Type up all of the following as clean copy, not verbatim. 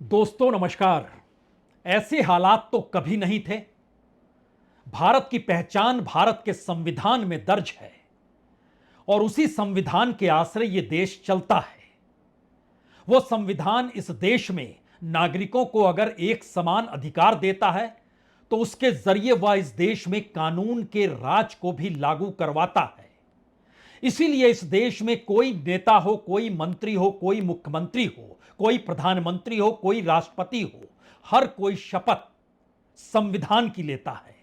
दोस्तों नमस्कार। ऐसे हालात तो कभी नहीं थे। भारत की पहचान भारत के संविधान में दर्ज है और उसी संविधान के आश्रय यह देश चलता है। वो संविधान इस देश में नागरिकों को अगर एक समान अधिकार देता है तो उसके जरिए वह इस देश में कानून के राज को भी लागू करवाता है। इसीलिए इस देश में कोई नेता हो, कोई मंत्री हो, कोई मुख्यमंत्री हो, कोई प्रधानमंत्री हो, कोई राष्ट्रपति हो, हर कोई शपथ संविधान की लेता है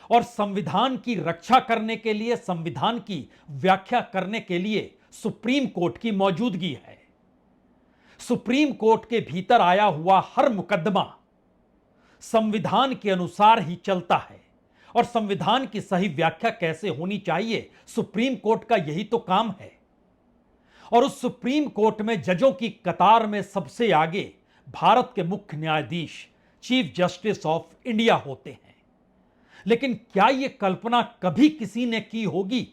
और संविधान की रक्षा करने के लिए, संविधान की व्याख्या करने के लिए सुप्रीम कोर्ट की मौजूदगी है। सुप्रीम कोर्ट के भीतर आया हुआ हर मुकदमा संविधान के अनुसार ही चलता है और संविधान की सही व्याख्या कैसे होनी चाहिए, सुप्रीम कोर्ट का यही तो काम है। और उस सुप्रीम कोर्ट में जजों की कतार में सबसे आगे भारत के मुख्य न्यायाधीश चीफ जस्टिस ऑफ इंडिया होते हैं। लेकिन क्या यह कल्पना कभी किसी ने की होगी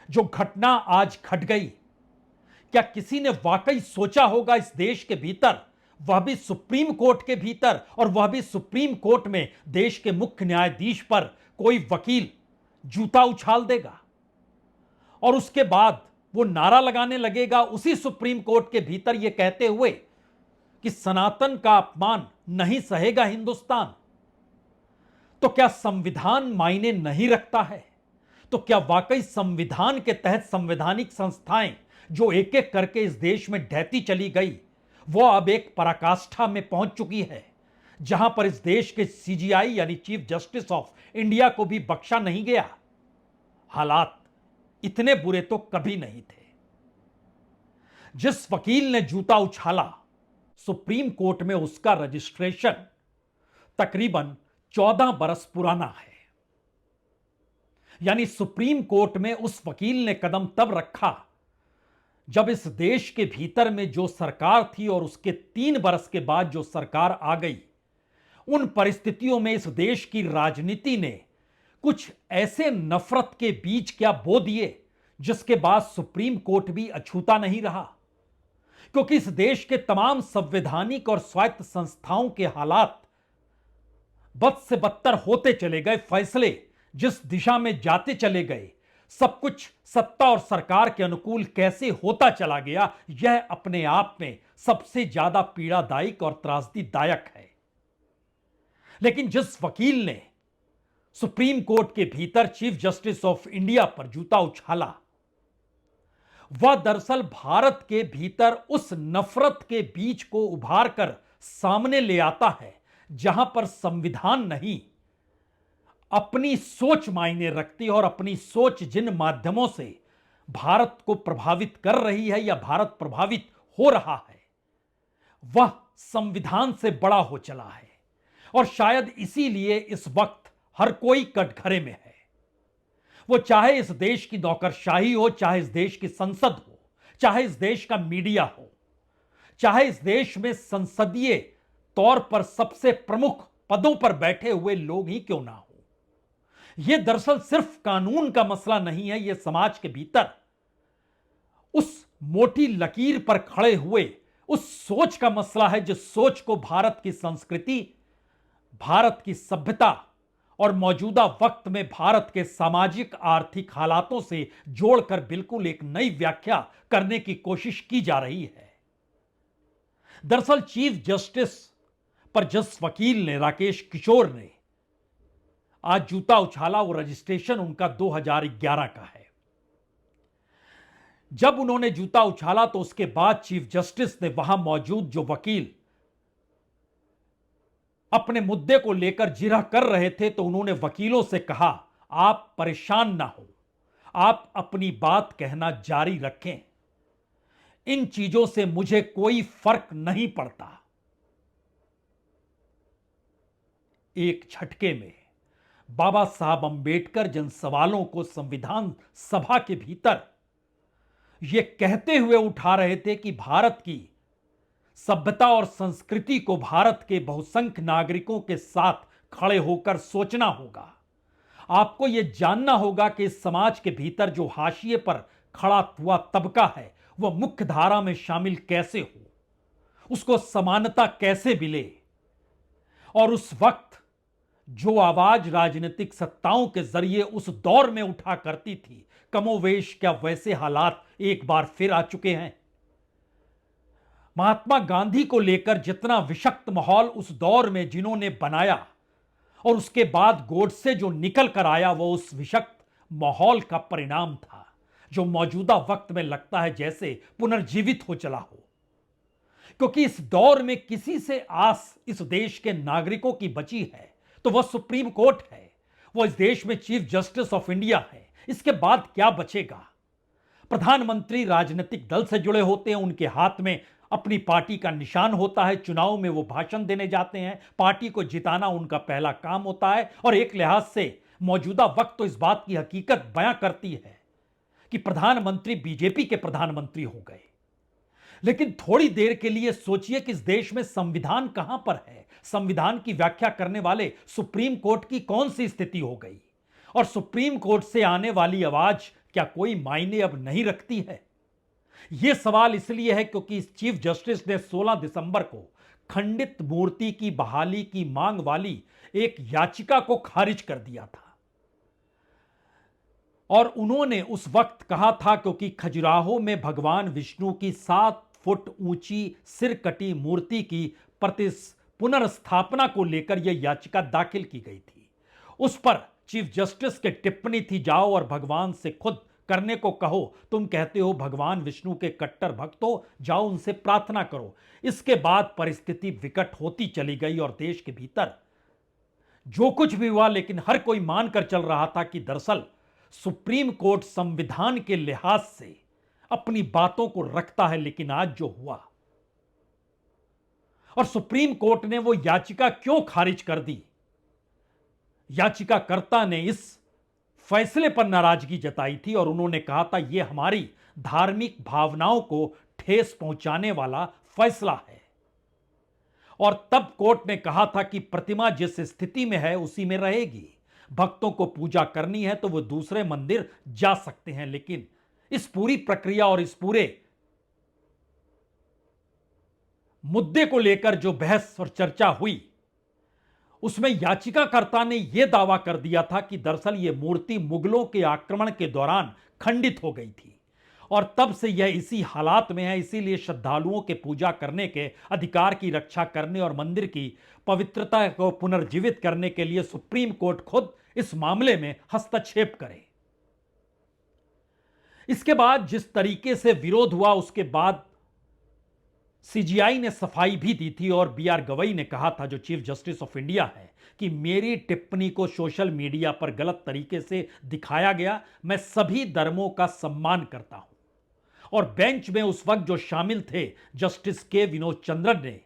जो घटना आज घट गई? क्या किसी ने वाकई सोचा होगा इस देश के भीतर, वह भी सुप्रीम कोर्ट के भीतर, और वह भी सुप्रीम कोर्ट में देश के मुख्य न्यायाधीश पर कोई वकील जूता उछाल देगा और उसके बाद वो नारा लगाने लगेगा उसी सुप्रीम कोर्ट के भीतर यह कहते हुए कि सनातन का अपमान नहीं सहेगा हिंदुस्तान? तो क्या संविधान मायने नहीं रखता है? तो क्या वाकई संविधान के तहत संवैधानिक संस्थाएं जो एक एक करके इस देश में ढहती चली गई, वो अब एक पराकाष्ठा में पहुंच चुकी है, जहां पर इस देश के सीजीआई यानी चीफ जस्टिस ऑफ इंडिया को भी बख्शा नहीं गया? हालात इतने बुरे तो कभी नहीं थे। जिस वकील ने जूता उछाला, सुप्रीम कोर्ट में उसका रजिस्ट्रेशन तकरीबन 14 बरस पुराना है। यानी सुप्रीम कोर्ट में उस वकील ने कदम तब रखा जब इस देश के भीतर में जो सरकार थी और उसके 3 बरस के बाद जो सरकार आ गई, उन परिस्थितियों में इस देश की राजनीति ने कुछ ऐसे नफरत के बीज क्या बो दिए जिसके बाद सुप्रीम कोर्ट भी अछूता नहीं रहा। क्योंकि इस देश के तमाम संवैधानिक और स्वायत्त संस्थाओं के हालात बद से बदतर होते चले गए, फैसले जिस दिशा में जाते चले गए, सब कुछ सत्ता और सरकार के अनुकूल कैसे होता चला गया, यह अपने आप में सबसे ज्यादा पीड़ादायक और त्रासदीदायक है। लेकिन जिस वकील ने सुप्रीम कोर्ट के भीतर चीफ जस्टिस ऑफ इंडिया पर जूता उछाला, वह दरअसल भारत के भीतर उस नफरत के बीज को उभार कर सामने ले आता है जहां पर संविधान नहीं, अपनी सोच मायने रखती है और अपनी सोच जिन माध्यमों से भारत को प्रभावित कर रही है या भारत प्रभावित हो रहा है, वह संविधान से बड़ा हो चला है। और शायद इसीलिए इस वक्त हर कोई कटघरे में है। वो चाहे इस देश की नौकरशाही हो, चाहे इस देश की संसद हो, चाहे इस देश का मीडिया हो, चाहे इस देश में संसदीय तौर पर सबसे प्रमुख पदों पर बैठे हुए लोग ही क्यों ना हो। यह दरअसल सिर्फ कानून का मसला नहीं है, यह समाज के भीतर उस मोटी लकीर पर खड़े हुए उस सोच का मसला है जिस सोच को भारत की संस्कृति, भारत की सभ्यता और मौजूदा वक्त में भारत के सामाजिक आर्थिक हालातों से जोड़कर बिल्कुल एक नई व्याख्या करने की कोशिश की जा रही है। दरअसल चीफ जस्टिस पर जिस वकील ने, राकेश किशोर ने आज जूता उछाला, वो रजिस्ट्रेशन उनका 2011 का है। जब उन्होंने जूता उछाला तो उसके बाद चीफ जस्टिस ने वहां मौजूद जो वकील अपने मुद्दे को लेकर जिरह कर रहे थे, तो उन्होंने वकीलों से कहा, आप परेशान ना हो, आप अपनी बात कहना जारी रखें, इन चीजों से मुझे कोई फर्क नहीं पड़ता। एक झटके में बाबा साहब अंबेडकर जिन सवालों को संविधान सभा के भीतर यह कहते हुए उठा रहे थे कि भारत की सभ्यता और संस्कृति को भारत के बहुसंख्य नागरिकों के साथ खड़े होकर सोचना होगा। आपको यह जानना होगा कि इस समाज के भीतर जो हाशिए पर खड़ा हुआ तबका है, वह मुख्य धारा में शामिल कैसे हो, उसको समानता कैसे मिले। और उस वक्त जो आवाज राजनीतिक सत्ताओं के जरिए उस दौर में उठा करती थी, कमोवेश क्या वैसे हालात एक बार फिर आ चुके हैं। महात्मा गांधी को लेकर जितना विषक्त माहौल उस दौर में जिन्होंने बनाया और उसके बाद गोडसे जो निकल कर आया, वो उस विषक्त माहौल का परिणाम था जो मौजूदा वक्त में लगता है जैसे पुनर्जीवित हो चला हो। क्योंकि इस दौर में किसी से आस इस देश के नागरिकों की बची है तो वह सुप्रीम कोर्ट है, वो इस देश में चीफ जस्टिस ऑफ इंडिया है। इसके बाद क्या बचेगा। प्रधानमंत्री राजनीतिक दल से जुड़े होते हैं, उनके हाथ में अपनी पार्टी का निशान होता है, चुनाव में वो भाषण देने जाते हैं, पार्टी को जिताना उनका पहला काम होता है। और एक लिहाज से मौजूदा वक्त तो इस बात की हकीकत बयां करती है कि प्रधानमंत्री बीजेपी के प्रधानमंत्री हो गए। लेकिन थोड़ी देर के लिए सोचिए कि इस देश में संविधान कहां पर है, संविधान की व्याख्या करने वाले सुप्रीम कोर्ट की कौन सी स्थिति हो गई। और सुप्रीम कोर्ट से आने वाली आवाज क्या कोई मायने अब नहीं रखती है। यह सवाल इसलिए है क्योंकि चीफ जस्टिस ने 16 दिसंबर को खंडित मूर्ति की बहाली की मांग वाली एक याचिका को खारिज कर दिया था। और उन्होंने उस वक्त कहा था क्योंकि खजुराहो में भगवान विष्णु की 7 फुट ऊंची सिरकटी मूर्ति की पुनर्स्थापना को लेकर यह याचिका दाखिल की गई थी। उस पर चीफ जस्टिस की टिप्पणी थी, जाओ और भगवान से खुद करने को कहो, तुम कहते हो भगवान विष्णु के कट्टर भक्त हो, जाओ उनसे प्रार्थना करो। इसके बाद परिस्थिति विकट होती चली गई और देश के भीतर जो कुछ भी हुआ, लेकिन हर कोई मानकर चल रहा था कि दरअसल सुप्रीम कोर्ट संविधान के लिहाज से अपनी बातों को रखता है। लेकिन आज जो हुआ और सुप्रीम कोर्ट ने वो याचिका क्यों खारिज कर दी, याचिकाकर्ता ने इस फैसले पर नाराजगी जताई थी और उन्होंने कहा था यह हमारी धार्मिक भावनाओं को ठेस पहुंचाने वाला फैसला है। और तब कोर्ट ने कहा था कि प्रतिमा जिस स्थिति में है उसी में रहेगी, भक्तों को पूजा करनी है तो वो दूसरे मंदिर जा सकते हैं। लेकिन इस पूरी प्रक्रिया और इस पूरे मुद्दे को लेकर जो बहस और चर्चा हुई, उसमें याचिकाकर्ता ने यह दावा कर दिया था कि दरअसल यह मूर्ति मुगलों के आक्रमण के दौरान खंडित हो गई थी और तब से यह इसी हालात में है। इसीलिए श्रद्धालुओं के पूजा करने के अधिकार की रक्षा करने और मंदिर की पवित्रता को पुनर्जीवित करने के लिए सुप्रीम कोर्ट खुद इस मामले में हस्तक्षेप करे। इसके बाद जिस तरीके से विरोध हुआ, उसके बाद सीजीआई ने सफाई भी दी थी और बीआर गवई ने कहा था, जो चीफ जस्टिस ऑफ इंडिया है, कि मेरी टिप्पणी को सोशल मीडिया पर गलत तरीके से दिखाया गया, मैं सभी धर्मों का सम्मान करता हूं। और बेंच में उस वक्त जो शामिल थे जस्टिस के विनोद चंद्रन ने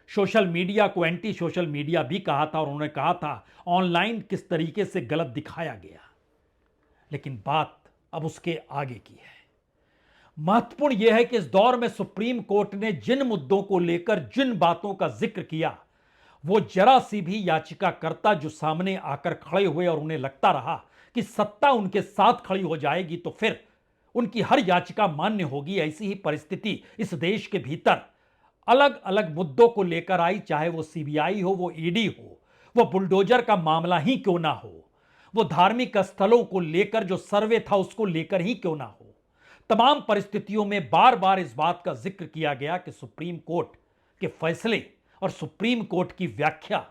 सोशल मीडिया को एंटी सोशल मीडिया भी कहा था और उन्होंने कहा था ऑनलाइन किस तरीके से गलत दिखाया गया। लेकिन बात अब उसके आगे की है। महत्वपूर्ण यह है कि इस दौर में सुप्रीम कोर्ट ने जिन मुद्दों को लेकर जिन बातों का जिक्र किया, वो जरा सी भी याचिकाकर्ता जो सामने आकर खड़े हुए और उन्हें लगता रहा कि सत्ता उनके साथ खड़ी हो जाएगी तो फिर उनकी हर याचिका मान्य होगी, ऐसी ही परिस्थिति इस देश के भीतर अलग अलग मुद्दों को लेकर आई। चाहे वो सीबीआई हो, वो ईडी हो, वो बुलडोजर का मामला ही क्यों ना हो, वो धार्मिक स्थलों को लेकर जो सर्वे था उसको लेकर ही क्यों ना हो, तमाम परिस्थितियों में बार बार इस बात का जिक्र किया गया कि सुप्रीम कोर्ट के फैसले और सुप्रीम कोर्ट की व्याख्या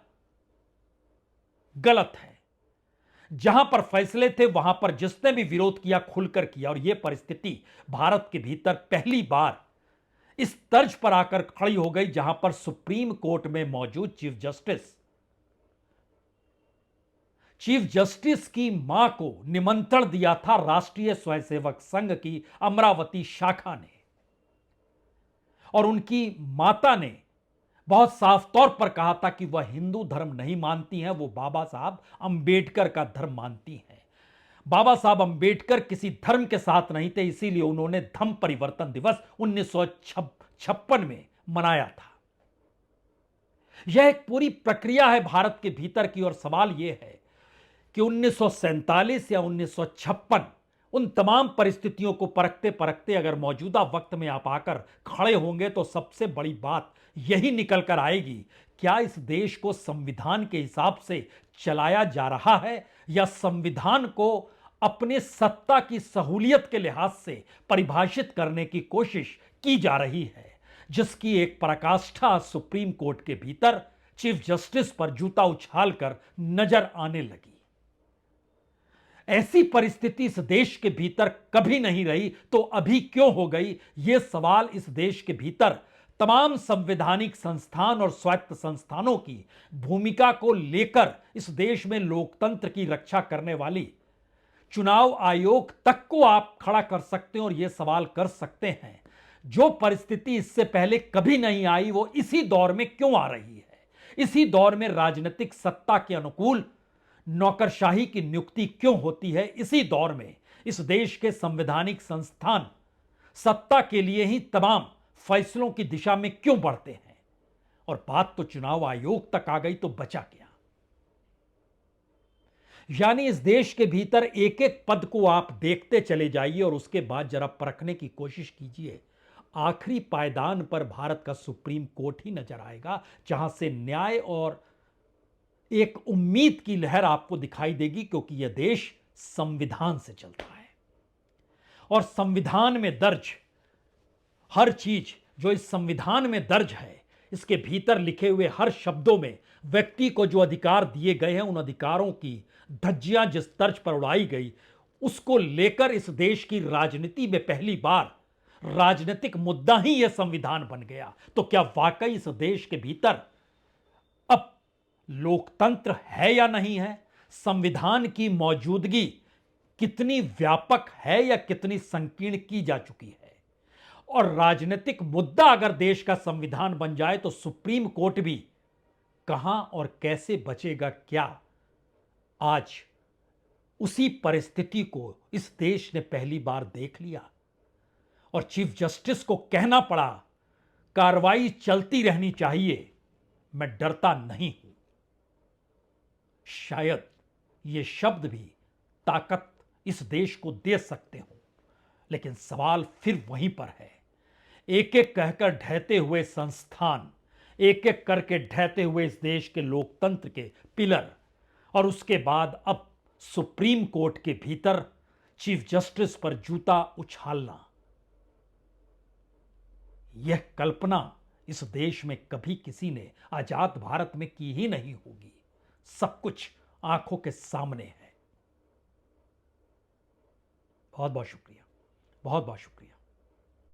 गलत है। जहां पर फैसले थे वहां पर जिसने भी विरोध किया खुलकर किया। और यह परिस्थिति भारत के भीतर पहली बार इस तर्ज पर आकर खड़ी हो गई जहां पर सुप्रीम कोर्ट में मौजूद चीफ जस्टिस की मां को निमंत्रण दिया था राष्ट्रीय स्वयंसेवक संघ की अमरावती शाखा ने। और उनकी माता ने बहुत साफ तौर पर कहा था कि वह हिंदू धर्म नहीं मानती हैं, वो बाबा साहब अंबेडकर का धर्म मानती हैं। बाबा साहब अंबेडकर किसी धर्म के साथ नहीं थे, इसीलिए उन्होंने धम्म परिवर्तन दिवस 1956 में मनाया था। यह एक पूरी प्रक्रिया है भारत के भीतर की। और सवाल यह है कि 1947 या 1956 उन तमाम परिस्थितियों को परखते परखते अगर मौजूदा वक्त में आप आकर खड़े होंगे तो सबसे बड़ी बात यही निकल कर आएगी, क्या इस देश को संविधान के हिसाब से चलाया जा रहा है या संविधान को अपने सत्ता की सहूलियत के लिहाज से परिभाषित करने की कोशिश की जा रही है, जिसकी एक पराकाष्ठा सुप्रीम कोर्ट के भीतर चीफ जस्टिस पर जूता उछालकर नजर आने लगी। ऐसी परिस्थिति इस देश के भीतर कभी नहीं रही तो अभी क्यों हो गई, यह सवाल इस देश के भीतर तमाम संवैधानिक संस्थान और स्वायत्त संस्थानों की भूमिका को लेकर इस देश में लोकतंत्र की रक्षा करने वाली चुनाव आयोग तक को आप खड़ा कर सकते हैं और यह सवाल कर सकते हैं, जो परिस्थिति इससे पहले कभी नहीं आई वो इसी दौर में क्यों आ रही है। इसी दौर में राजनीतिक सत्ता के अनुकूल नौकरशाही की नियुक्ति क्यों होती है। इसी दौर में इस देश के संवैधानिक संस्थान सत्ता के लिए ही तमाम फैसलों की दिशा में क्यों बढ़ते हैं। और बात तो चुनाव आयोग तक आ गई तो बचा क्या। यानी इस देश के भीतर एक एक पद को आप देखते चले जाइए और उसके बाद जरा परखने की कोशिश कीजिए। आखिरी पायदान पर भारत का सुप्रीम कोर्ट ही नजर आएगा, जहां से न्याय और एक उम्मीद की लहर आपको दिखाई देगी, क्योंकि यह देश संविधान से चलता है और संविधान में दर्ज हर चीज जो इस संविधान में दर्ज है, इसके भीतर लिखे हुए हर शब्दों में व्यक्ति को जो अधिकार दिए गए हैं, उन अधिकारों की धज्जियां जिस तर्ज पर उड़ाई गई, उसको लेकर इस देश की राजनीति में पहली बार राजनीतिक मुद्दा ही यह संविधान बन गया। तो क्या वाकई इस देश के भीतर अब लोकतंत्र है या नहीं है, संविधान की मौजूदगी कितनी व्यापक है या कितनी संकीर्ण की जा चुकी है। और राजनीतिक मुद्दा अगर देश का संविधान बन जाए तो सुप्रीम कोर्ट भी कहां और कैसे बचेगा क्या। आज उसी परिस्थिति को इस देश ने पहली बार देख लिया और चीफ जस्टिस को कहना पड़ा कार्रवाई चलती रहनी चाहिए, मैं डरता नहीं हूं। शायद ये शब्द भी ताकत इस देश को दे सकते हो, लेकिन सवाल फिर वहीं पर है। एक एक कहकर ढहते हुए संस्थान, एक एक करके ढहते हुए इस देश के लोकतंत्र के पिलर, और उसके बाद अब सुप्रीम कोर्ट के भीतर चीफ जस्टिस पर जूता उछालना, यह कल्पना इस देश में कभी किसी ने आजाद भारत में की ही नहीं होगी। सब कुछ आंखों के सामने है। बहुत बहुत शुक्रिया, बहुत बहुत शुक्रिया।